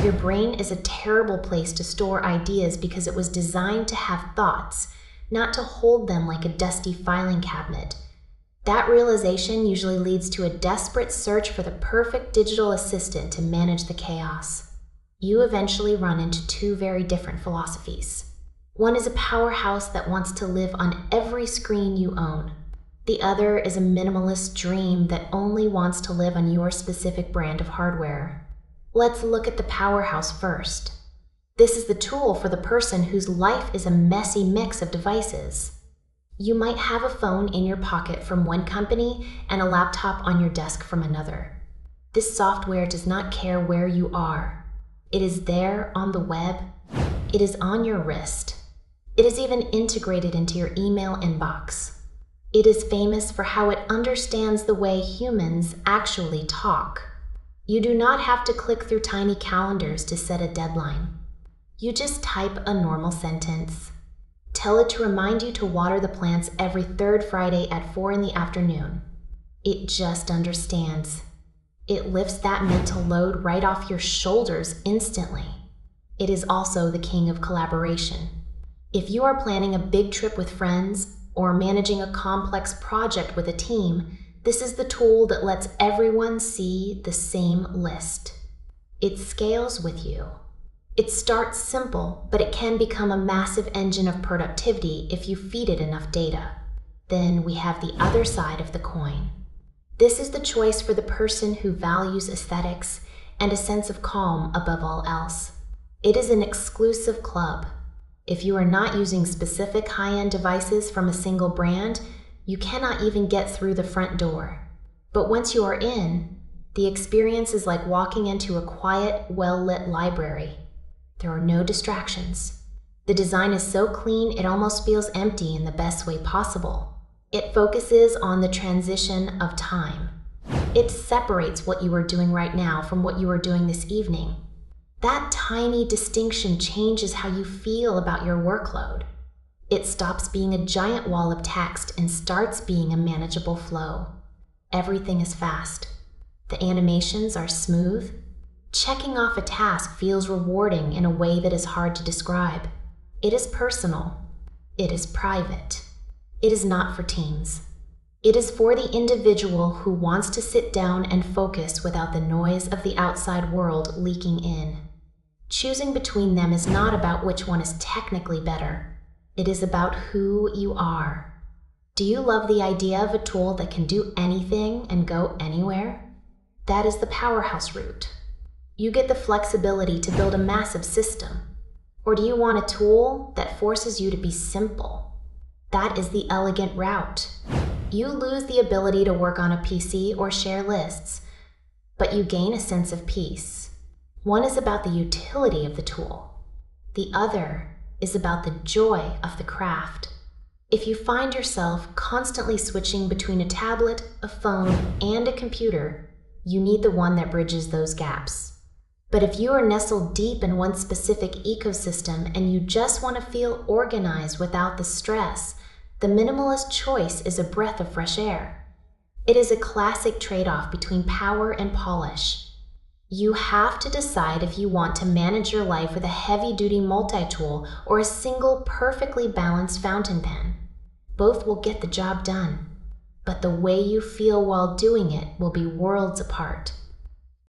Your brain is a terrible place to store ideas because it was designed to have thoughts, not to hold them like a dusty filing cabinet. That realization usually leads to a desperate search for the perfect digital assistant to manage the chaos. You eventually run into two very different philosophies. One is a powerhouse that wants to live on every screen you own. The other is a minimalist dream that only wants to live on your specific brand of hardware. Let's look at the powerhouse first. This is the tool for the person whose life is a messy mix of devices. You might have a phone in your pocket from one company and a laptop on your desk from another. This software does not care where you are. It is there on the web. It is on your wrist. It is even integrated into your email inbox. It is famous for how it understands the way humans actually talk. You do not have to click through tiny calendars to set a deadline. You just type a normal sentence. Tell it to remind you to water the plants every third Friday at 4 in the afternoon. It just understands. It lifts that mental load right off your shoulders instantly. It is also the king of collaboration. If you are planning a big trip with friends or managing a complex project with a team, this is the tool that lets everyone see the same list. It scales with you. It starts simple, but it can become a massive engine of productivity if you feed it enough data. Then we have the other side of the coin. This is the choice for the person who values aesthetics and a sense of calm above all else. It is an exclusive club. If you are not using specific high-end devices from a single brand, you cannot even get through the front door. But once you are in, the experience is like walking into a quiet, well-lit library. There are no distractions. The design is so clean it almost feels empty in the best way possible. It focuses on the transition of time. It separates what you are doing right now from what you are doing this evening. That tiny distinction changes how you feel about your workload. It stops being a giant wall of text and starts being a manageable flow. Everything is fast. The animations are smooth. Checking off a task feels rewarding in a way that is hard to describe. It is personal. It is private. It is not for teams. It is for the individual who wants to sit down and focus without the noise of the outside world leaking in. Choosing between them is not about which one is technically better. It is about who you are. Do you love the idea of a tool that can do anything and go anywhere? That is the powerhouse route. You get the flexibility to build a massive system. Or do you want a tool that forces you to be simple? That is the elegant route. You lose the ability to work on a PC or share lists, but you gain a sense of peace. One is about the utility of the tool. The other is about the joy of the craft. If you find yourself constantly switching between a tablet, a phone, and a computer, you need the one that bridges those gaps. But if you are nestled deep in one specific ecosystem and you just want to feel organized without the stress, the minimalist choice is a breath of fresh air. It is a classic trade-off between power and polish. You have to decide if you want to manage your life with a heavy-duty multi-tool or a single perfectly balanced fountain pen. Both will get the job done, but the way you feel while doing it will be worlds apart.